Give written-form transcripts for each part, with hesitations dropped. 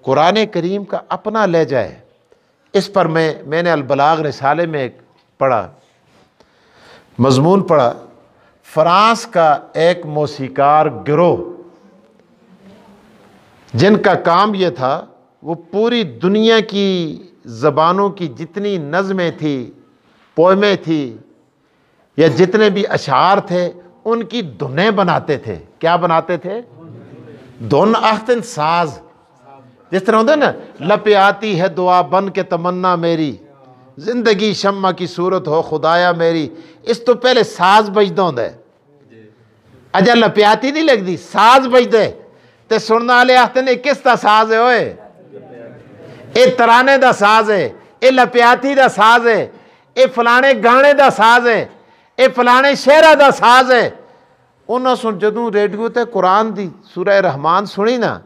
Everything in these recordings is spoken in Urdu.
قرآن کریم کا اپنا لہجہ ہے. اس پر میں نے البلاغ رسالے میں ایک پڑھا، مضمون پڑھا. فرانس کا ایک موسیقار گروہ جن کا کام یہ تھا، وہ پوری دنیا کی زبانوں کی جتنی نظمیں تھی، پوئمیں تھی، یا جتنے بھی اشعار تھے، ان کی دھنیں بناتے تھے. کیا بناتے تھے؟ دھن اختن ساز. جس طرح ہوتا ہے نا، لپے آتی ہے دعا بن کے تمنا میری، زندگی شمع کی صورت ہو خدایا میری. اس تو پہلے ساز بجدا ہوندا ہے. اجا لپیاتی نہیں لگدی، ساز بجدا ہے تے سننا والے آختے نے کس دا ساز ہے اوئے؟ اے ترانے دا ساز ہے، اے لپیاتی دا ساز ہے، اے فلانے گانے دا ساز ہے، اے فلانے شعرہ دا ساز ہے. انہاں سن جدوں ریڈیو تے قرآن دی سورہ رحمان سنی نا،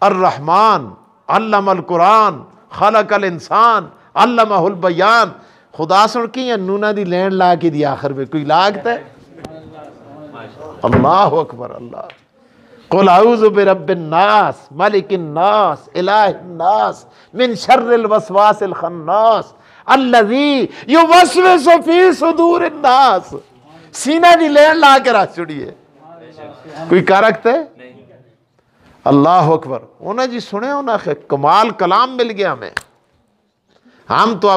الرحمن علم القرآن خلق الانسان علمہ البیان، خدا سن کی یا نونہ دی لینڈ لا کی دی آخر میں کوئی لاگتا ہے؟ اللہ اکبر. اللہ قل اعوذ برب الناس ملک الناس الہ الناس من شر الوسواس الخناس الذی یوسوس فی صدور الناس. سینہ دی لینڈ لا کے رکھ چھڑی ہے، کوئی کہہ رکھتا ہے؟ اللہ اکبر. انہیں جی سنے انہیں کمال کلام مل گیا ہمیں. ہم تو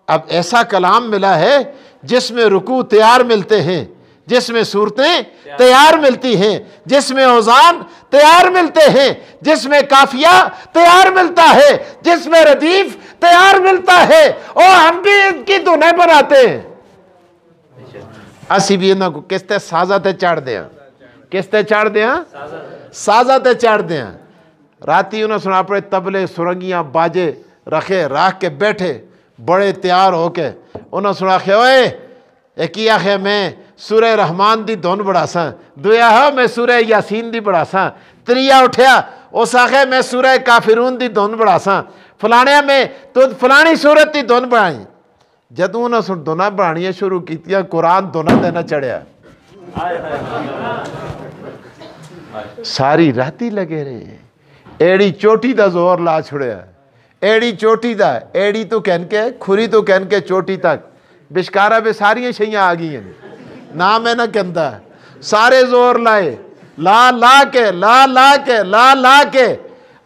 اب ایسا کلام ملا ہے جس میں رکوع تیار ملتے ہیں، جس میں صورتیں تیار ملتی ہیں، جس میں اوزان تیار ملتے ہیں، جس میں قافیہ تیار ملتا ہے، جس میں ردیف تیار ملتا ہے، اور ہم بھی ان کی دھنیں بناتے ہیں. اسی بھی انہوں کو کس تے سازہ تے چڑھ دیا، کس تے چڑھ دیا؟ سازہ تے چڑھ دیا. راتی انہوں سنا اپنے تبلے سرنگیاں باجے رکھے، راکھ کے بیٹھے بڑے تیار ہو کے. انہوں سنا کہ اوئے ایک ہی آخے میں سورہ رحمان دی دھن بڑا ساں، دویا ہو میں سورہ یاسین دی بڑا ساں، تریا اٹھیا اس آخے میں سورہ کافرون دی دھن بڑا ساں، فلانیا میں تو فلانی سورت دی دھن بڑھائیں. جدوں انہوں سن دھناں بڑھانیاں شروع کیتیاں، قرآن دھناں دینا چڑھیا. ساری راتی لگے رہے، ایڑی چوٹی دا زور لا چھڑیا، ایڑی چوٹی دا، ایڑی تو کہن کے کھری تو کہن کے چوٹی تک بشکارہ بے ساریاں شیئں آگئی ہیں. نام ہے نا کہندہ سارے زور لائے، لا لا کے لا لا کے لا لا کے.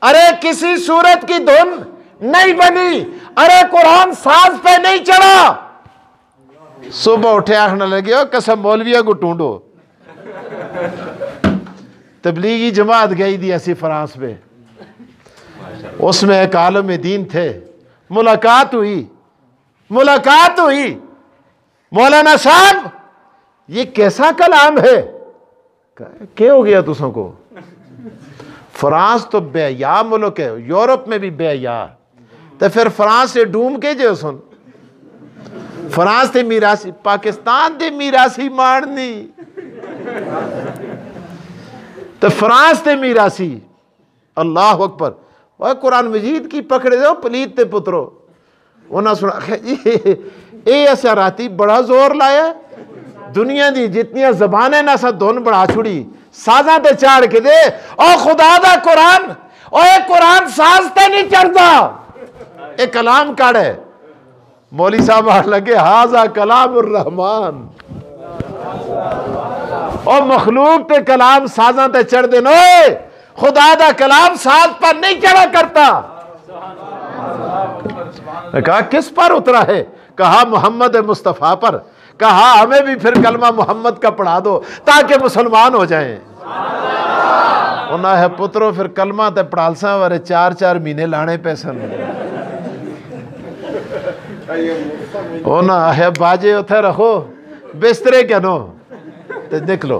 ارے کسی صورت کی دھن نہیں بنی، ارے قرآن ساز پہ نہیں چڑھا. صبح اٹھے آخنا لگے ہو قسم مولویہ کو ٹونڈو. تبلیغی جماعت گئی دی ایسی فرانس میں، اس میں ایک عالم دین تھے. ملاقات ہوئی، مولانا صاحب یہ کیسا کلام ہے؟ کیا ہو گیا تسوں کو؟ فرانس تو بے حیا ملک ہے، یورپ میں بھی بے حیا. تو پھر فرانس سے ڈوم کے جو سن، فرانس تے میراسی، پاکستان تے میراسی مارنی، تو فرانس تے میراسی. اللہ اکبر. وہ قرآن مجید کی پکڑے دو پلیت تے پترو. انہاں سنا اے ایسا راتی بڑا زور لایا، دنیا دی جتنی زبانیں نہ سا دھن بڑھا چھڑی، سازاں تے چاڑ کے دے. او خدا دا قرآن، او اے قرآن ساز تے نہیں چڑھتا، اے کلام کڑ ہے. مولوی صاحب آٹھ لگے ہاذا کلام الرحمن. او مخلوق تے کلام سازاں تے چڑھ دے نوے، خدا دا کلام ساز پر نہیں چڑھا کرتا. کہا کس پر اترا ہے؟ کہا محمد مصطفیٰ پر. کہا ہمیں بھی پھر کلمہ محمد کا پڑھا دو تاکہ مسلمان ہو جائیں. انہاں ہے پترو پھر کلمہ تے پڑھالساں وارے 4 مہینے لانے پیسن. انہاں ہے باجے اتھے رکھو بسترے کیا نو تے نکلو.